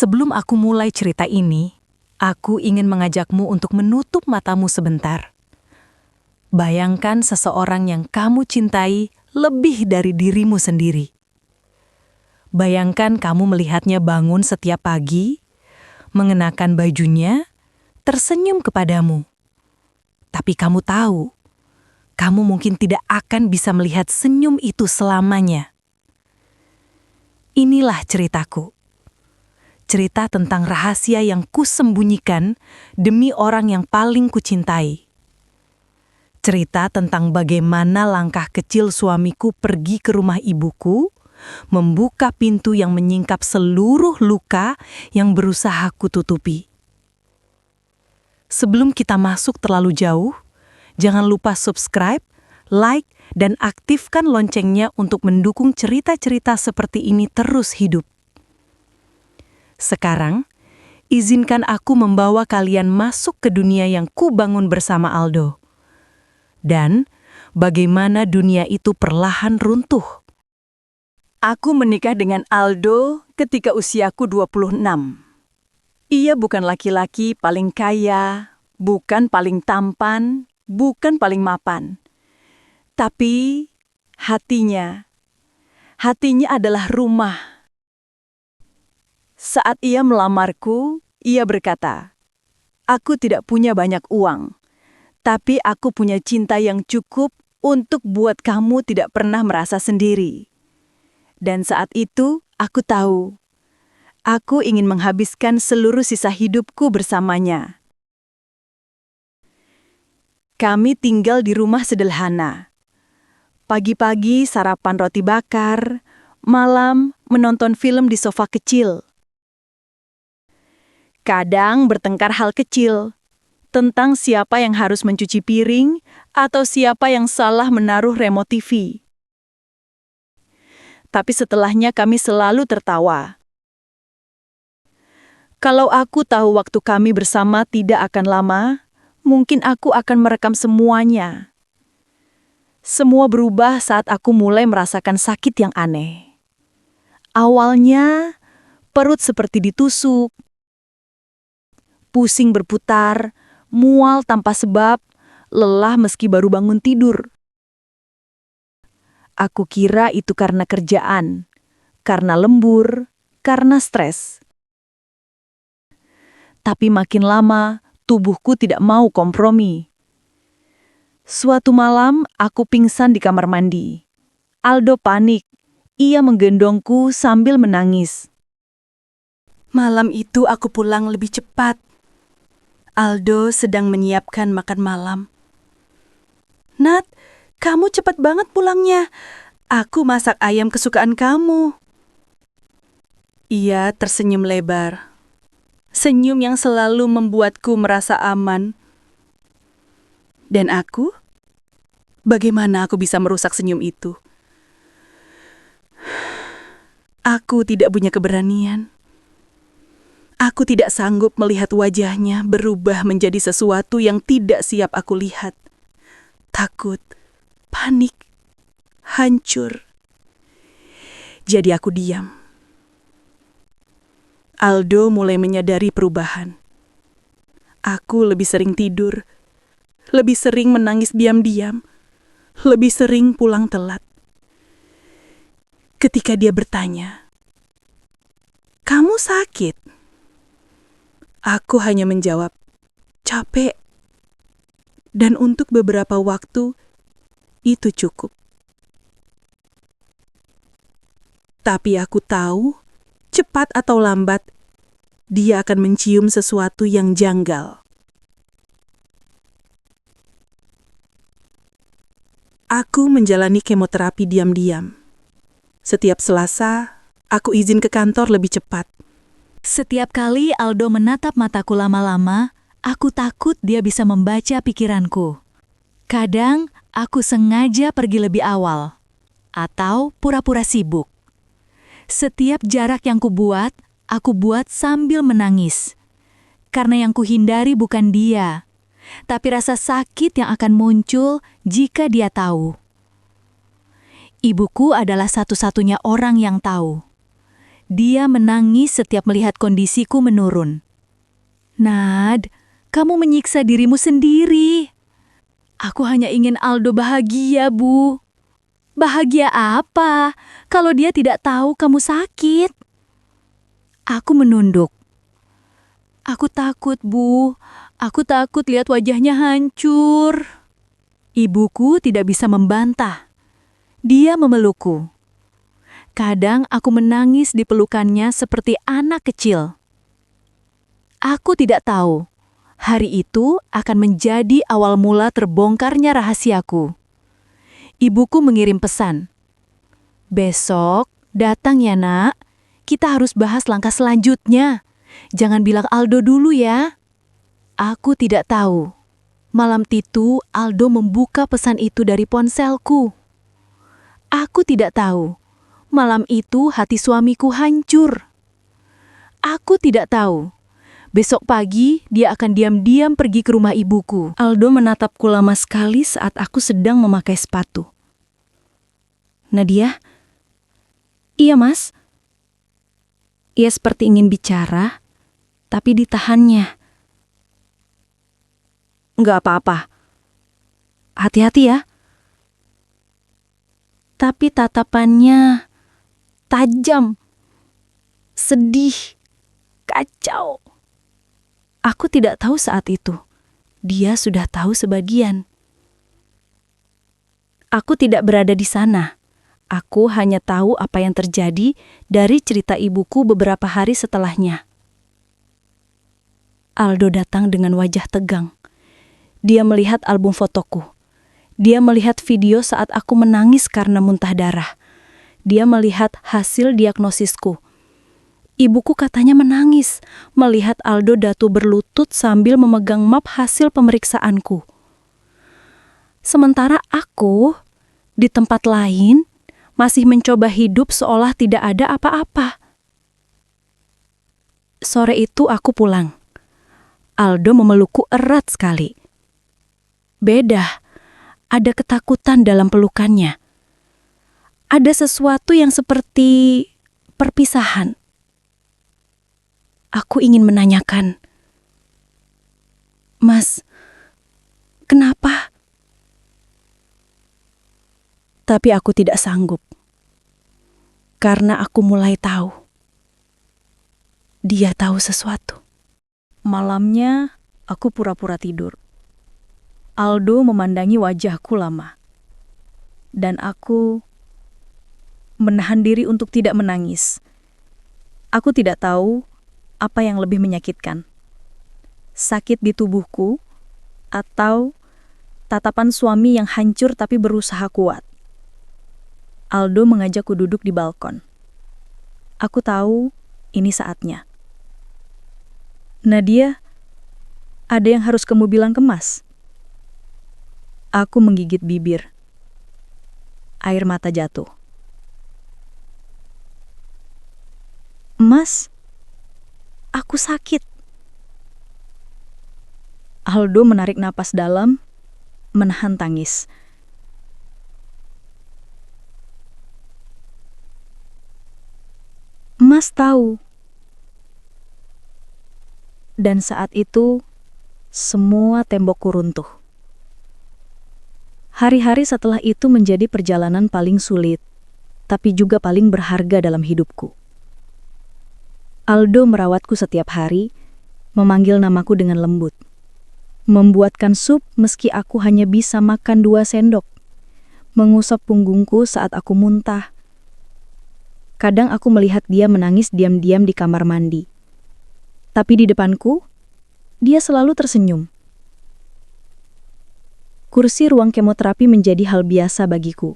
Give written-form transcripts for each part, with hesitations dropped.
Sebelum aku mulai cerita ini, aku ingin mengajakmu untuk menutup matamu sebentar. Bayangkan seseorang yang kamu cintai lebih dari dirimu sendiri. Bayangkan kamu melihatnya bangun setiap pagi, mengenakan bajunya, tersenyum kepadamu. Tapi kamu tahu, kamu mungkin tidak akan bisa melihat senyum itu selamanya. Inilah ceritaku. Cerita tentang rahasia yang kusembunyikan demi orang yang paling kucintai. Cerita tentang bagaimana langkah kecil suamiku pergi ke rumah ibuku, membuka pintu yang menyingkap seluruh luka yang berusaha kututupi. Sebelum kita masuk terlalu jauh, jangan lupa subscribe, like, dan aktifkan loncengnya untuk mendukung cerita-cerita seperti ini terus hidup. Sekarang, izinkan aku membawa kalian masuk ke dunia yang kubangun bersama Aldo. Dan bagaimana dunia itu perlahan runtuh. Aku menikah dengan Aldo ketika usiaku 26. Ia bukan laki-laki paling kaya, bukan paling tampan, bukan paling mapan. Tapi hatinya adalah rumah. Saat ia melamarku, ia berkata, "Aku tidak punya banyak uang, tapi aku punya cinta yang cukup untuk buat kamu tidak pernah merasa sendiri." Dan saat itu, aku tahu, aku ingin menghabiskan seluruh sisa hidupku bersamanya. Kami tinggal di rumah sederhana. Pagi-pagi sarapan roti bakar, malam menonton film di sofa kecil. Kadang bertengkar hal kecil, tentang siapa yang harus mencuci piring atau siapa yang salah menaruh remote TV. Tapi setelahnya kami selalu tertawa. Kalau aku tahu waktu kami bersama tidak akan lama, mungkin aku akan merekam semuanya. Semua berubah saat aku mulai merasakan sakit yang aneh. Awalnya, perut seperti ditusuk, pusing berputar, mual tanpa sebab, lelah meski baru bangun tidur. Aku kira itu karena kerjaan, karena lembur, karena stres. Tapi makin lama, tubuhku tidak mau kompromi. Suatu malam, aku pingsan di kamar mandi. Aldo panik. Ia menggendongku sambil menangis. Malam itu aku pulang lebih cepat. Aldo sedang menyiapkan makan malam. "Nat, kamu cepat banget pulangnya. Aku masak ayam kesukaan kamu." Ia tersenyum lebar. Senyum yang selalu membuatku merasa aman. Dan aku? Bagaimana aku bisa merusak senyum itu? Aku tidak punya keberanian. Aku tidak sanggup melihat wajahnya berubah menjadi sesuatu yang tidak siap aku lihat. Takut, panik, hancur. Jadi aku diam. Aldo mulai menyadari perubahan. Aku lebih sering tidur, lebih sering menangis diam-diam, lebih sering pulang telat. Ketika dia bertanya, "Kamu sakit?" Aku hanya menjawab, "Capek." Dan untuk beberapa waktu, itu cukup. Tapi aku tahu, cepat atau lambat, dia akan mencium sesuatu yang janggal. Aku menjalani kemoterapi diam-diam. Setiap Selasa, aku izin ke kantor lebih cepat. Setiap kali Aldo menatap mataku lama-lama, aku takut dia bisa membaca pikiranku. Kadang, aku sengaja pergi lebih awal, atau pura-pura sibuk. Setiap jarak yang kubuat, aku buat sambil menangis. Karena yang kuhindari bukan dia, tapi rasa sakit yang akan muncul jika dia tahu. Ibuku adalah satu-satunya orang yang tahu. Dia menangis setiap melihat kondisiku menurun. Nad, kamu menyiksa dirimu sendiri. Aku hanya ingin Aldo bahagia, Bu. Bahagia apa kalau dia tidak tahu kamu sakit? Aku menunduk. Aku takut, Bu. Aku takut lihat wajahnya hancur. Ibuku tidak bisa membantah. Dia memelukku. Kadang aku menangis di pelukannya seperti anak kecil. Aku tidak tahu, hari itu akan menjadi awal mula terbongkarnya rahasiaku. Ibuku mengirim pesan. Besok, datang ya nak. Kita harus bahas langkah selanjutnya. Jangan bilang Aldo dulu ya. Aku tidak tahu. Malam itu Aldo membuka pesan itu dari ponselku. Aku tidak tahu. Malam itu hati suamiku hancur. Aku tidak tahu. Besok pagi dia akan diam-diam pergi ke rumah ibuku. Aldo menatapku lama sekali saat aku sedang memakai sepatu. Nadia? Iya, Mas. Ia seperti ingin bicara, tapi ditahannya. Enggak apa-apa. Hati-hati ya. Tapi tatapannya tajam, sedih, kacau. Aku tidak tahu saat itu. Dia sudah tahu sebagian. Aku tidak berada di sana. Aku hanya tahu apa yang terjadi dari cerita ibuku beberapa hari setelahnya. Aldo datang dengan wajah tegang. Dia melihat album fotoku. Dia melihat video saat aku menangis karena muntah darah. Dia melihat hasil diagnosisku. Ibuku katanya menangis melihat Aldo Datu berlutut sambil memegang map hasil pemeriksaanku. Sementara aku, di tempat lain, masih mencoba hidup seolah tidak ada apa-apa. Sore itu aku pulang. Aldo memelukku erat sekali. Beda, ada ketakutan dalam pelukannya. Ada sesuatu yang seperti perpisahan. Aku ingin menanyakan, Mas, kenapa? Tapi aku tidak sanggup. Karena aku mulai tahu. Dia tahu sesuatu. Malamnya, aku pura-pura tidur. Aldo memandangi wajahku lama. Dan aku menahan diri untuk tidak menangis. Aku tidak tahu apa yang lebih menyakitkan. Sakit di tubuhku atau tatapan suami yang hancur tapi berusaha kuat. Aldo mengajakku duduk di balkon. Aku tahu ini saatnya. Nadia, ada yang harus kamu bilang ke Mas. Aku menggigit bibir. Air mata jatuh. Mas, aku sakit. Aldo menarik napas dalam, menahan tangis. Mas tahu. Dan saat itu, semua tembokku runtuh. Hari-hari setelah itu menjadi perjalanan paling sulit, tapi juga paling berharga dalam hidupku. Aldo merawatku setiap hari, memanggil namaku dengan lembut. Membuatkan sup meski aku hanya bisa makan 2 sendok. Mengusap punggungku saat aku muntah. Kadang aku melihat dia menangis diam-diam di kamar mandi. Tapi di depanku, dia selalu tersenyum. Kursi ruang kemoterapi menjadi hal biasa bagiku.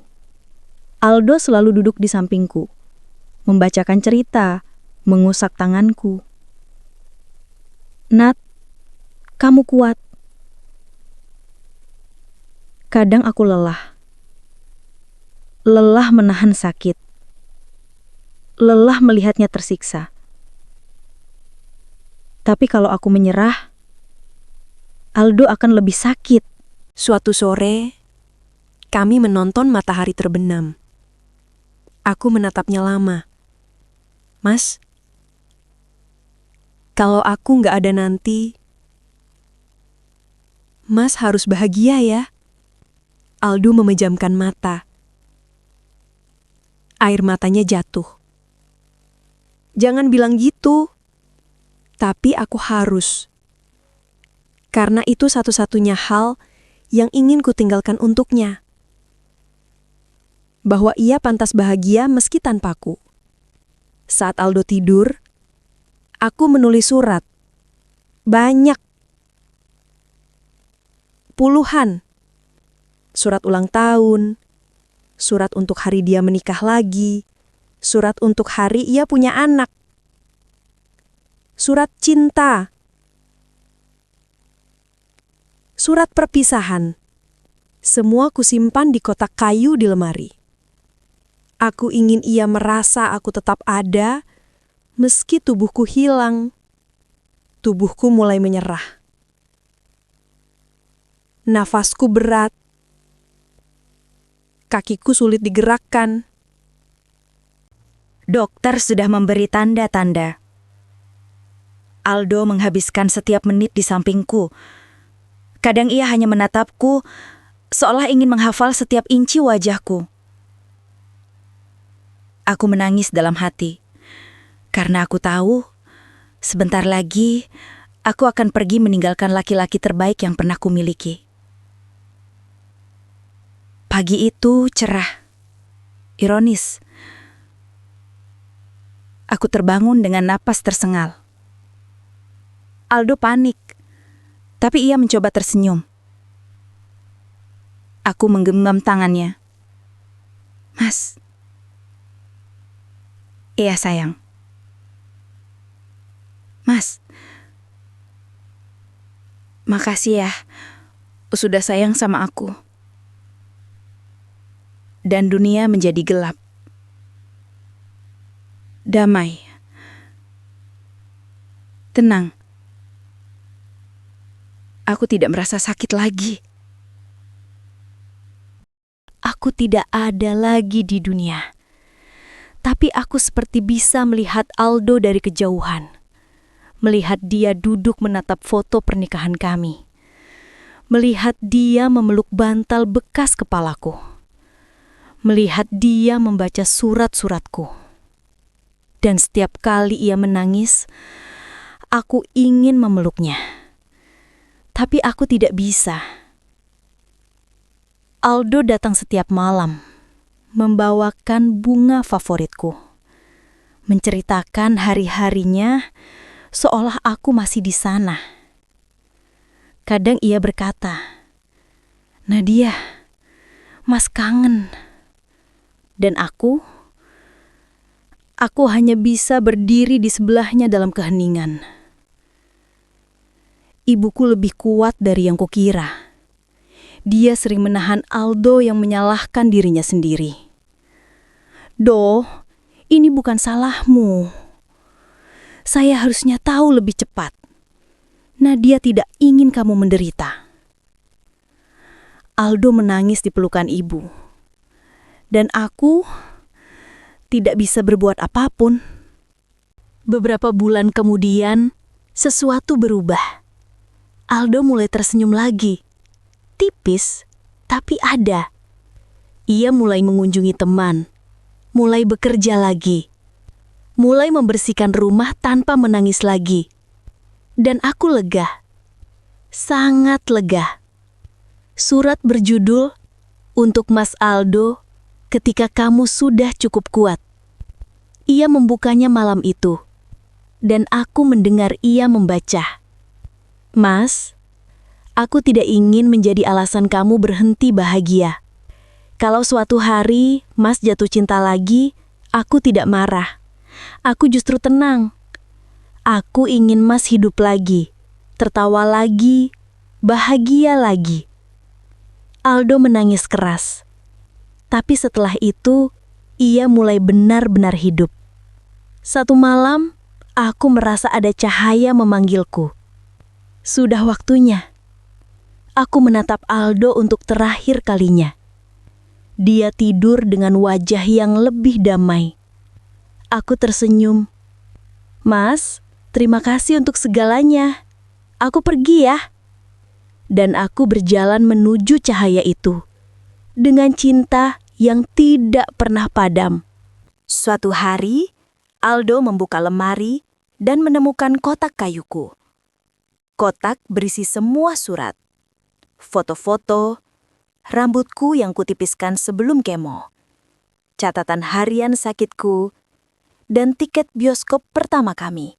Aldo selalu duduk di sampingku, membacakan cerita, mengusap tanganku. Nat, kamu kuat. Kadang aku lelah. Lelah menahan sakit. Lelah melihatnya tersiksa. Tapi kalau aku menyerah, Aldo akan lebih sakit. Suatu sore, kami menonton matahari terbenam. Aku menatapnya lama. Mas, kalau aku nggak ada nanti, Mas harus bahagia ya. Aldo memejamkan mata. Air matanya jatuh. Jangan bilang gitu. Tapi aku harus. Karena itu satu-satunya hal yang ingin kutinggalkan untuknya. Bahwa ia pantas bahagia meski tanpaku. Saat Aldo tidur, aku menulis surat. Banyak. Puluhan. Surat ulang tahun, surat untuk hari dia menikah lagi, surat untuk hari ia punya anak, surat cinta, surat perpisahan. Semua kusimpan di kotak kayu di lemari. Aku ingin ia merasa aku tetap ada, meski tubuhku hilang. Tubuhku mulai menyerah. Nafasku berat. Kakiku sulit digerakkan. Dokter sudah memberi tanda-tanda. Aldo menghabiskan setiap menit di sampingku. Kadang ia hanya menatapku, seolah ingin menghafal setiap inci wajahku. Aku menangis dalam hati, karena aku tahu, sebentar lagi aku akan pergi meninggalkan laki-laki terbaik yang pernah kumiliki. Pagi itu cerah, ironis. Aku terbangun dengan napas tersengal. Aldo panik, tapi ia mencoba tersenyum. Aku menggenggam tangannya. Mas. Iya sayang. Mas. Makasih ya, sudah sayang sama aku. Dan dunia menjadi gelap. Damai. Tenang. Aku tidak merasa sakit lagi. Aku tidak ada lagi di dunia. Tapi aku seperti bisa melihat Aldo dari kejauhan. Melihat dia duduk menatap foto pernikahan kami. Melihat dia memeluk bantal bekas kepalaku. Melihat dia membaca surat-suratku. Dan setiap kali ia menangis, aku ingin memeluknya. Tapi aku tidak bisa. Aldo datang setiap malam, membawakan bunga favoritku. Menceritakan hari-harinya seolah aku masih di sana. Kadang ia berkata, "Nadia, Mas kangen." Dan aku hanya bisa berdiri di sebelahnya dalam keheningan. Ibuku lebih kuat dari yang kukira. Dia sering menahan Aldo yang menyalahkan dirinya sendiri. "Do, ini bukan salahmu. Saya harusnya tahu lebih cepat. Nadia tidak ingin kamu menderita." Aldo menangis di pelukan ibu. Dan aku tidak bisa berbuat apapun. Beberapa bulan kemudian, sesuatu berubah. Aldo mulai tersenyum lagi. Tipis, tapi ada. Ia mulai mengunjungi teman. Mulai bekerja lagi. Mulai membersihkan rumah tanpa menangis lagi. Dan aku lega. Sangat lega. Surat berjudul, "Untuk Mas Aldo, ketika kamu sudah cukup kuat." Ia membukanya malam itu, dan aku mendengar ia membaca, "Mas, aku tidak ingin menjadi alasan kamu berhenti bahagia. Kalau suatu hari Mas jatuh cinta lagi, aku tidak marah. Aku justru tenang. Aku ingin Mas hidup lagi, tertawa lagi, bahagia lagi." Aldo menangis keras. Tapi setelah itu, ia mulai benar-benar hidup. Satu malam, aku merasa ada cahaya memanggilku. Sudah waktunya. Aku menatap Aldo untuk terakhir kalinya. Dia tidur dengan wajah yang lebih damai. Aku tersenyum Mas, terima kasih untuk segalanya. Aku pergi ya. Dan aku berjalan menuju cahaya itu. Dengan cinta yang tidak pernah padam. Suatu hari, Aldo membuka lemari dan menemukan kotak kayuku. Kotak berisi semua surat, foto-foto, rambutku yang kutipiskan sebelum kemo, catatan harian sakitku, dan tiket bioskop pertama kami.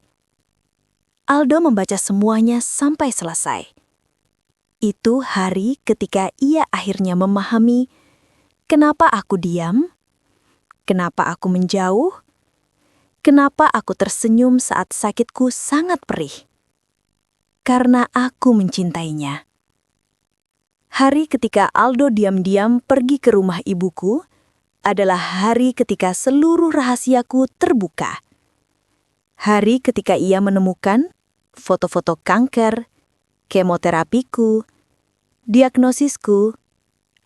Aldo membaca semuanya sampai selesai. Itu hari ketika ia akhirnya memahami kenapa aku diam, kenapa aku menjauh, kenapa aku tersenyum saat sakitku sangat perih. Karena aku mencintainya. Hari ketika Aldo diam-diam pergi ke rumah ibuku adalah hari ketika seluruh rahasiaku terbuka. Hari ketika ia menemukan foto-foto kanker, kemoterapiku, diagnosisku,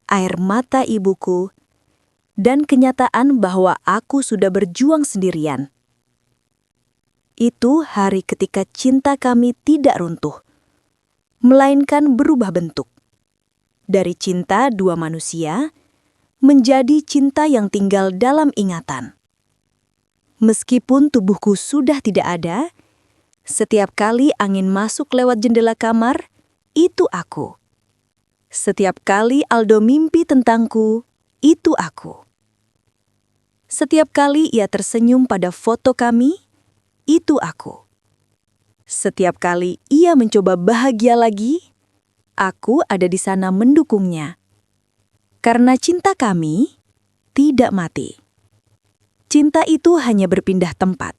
air mata ibuku, dan kenyataan bahwa aku sudah berjuang sendirian. Itu hari ketika cinta kami tidak runtuh, melainkan berubah bentuk. Dari cinta dua manusia, menjadi cinta yang tinggal dalam ingatan. Meskipun tubuhku sudah tidak ada, setiap kali angin masuk lewat jendela kamar, itu aku. Setiap kali Aldo mimpi tentangku, itu aku. Setiap kali ia tersenyum pada foto kami, itu aku. Setiap kali ia mencoba bahagia lagi, aku ada di sana mendukungnya. Karena cinta kami tidak mati. Cinta itu hanya berpindah tempat.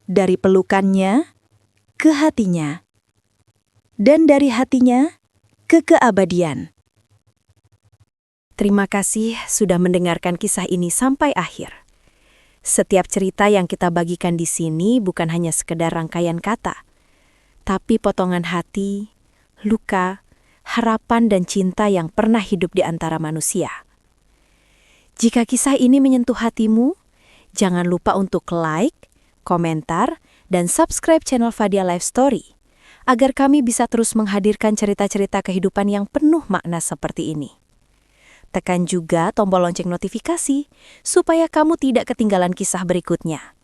Dari pelukannya ke hatinya. Dan dari hatinya ke keabadian. Terima kasih sudah mendengarkan kisah ini sampai akhir. Setiap cerita yang kita bagikan di sini bukan hanya sekedar rangkaian kata, tapi potongan hati, luka, harapan dan cinta yang pernah hidup di antara manusia. Jika kisah ini menyentuh hatimu, jangan lupa untuk like, komentar, dan subscribe channel Fadia Life Story, agar kami bisa terus menghadirkan cerita-cerita kehidupan yang penuh makna seperti ini. Tekan juga tombol lonceng notifikasi supaya kamu tidak ketinggalan kisah berikutnya.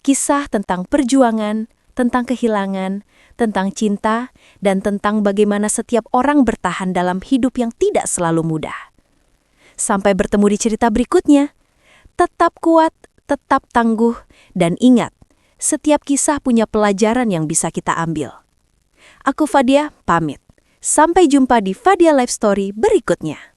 Kisah tentang perjuangan, tentang kehilangan, tentang cinta, dan tentang bagaimana setiap orang bertahan dalam hidup yang tidak selalu mudah. Sampai bertemu di cerita berikutnya. Tetap kuat, tetap tangguh, dan ingat, setiap kisah punya pelajaran yang bisa kita ambil. Aku Fadia, pamit. Sampai jumpa di Fadia Life Story berikutnya.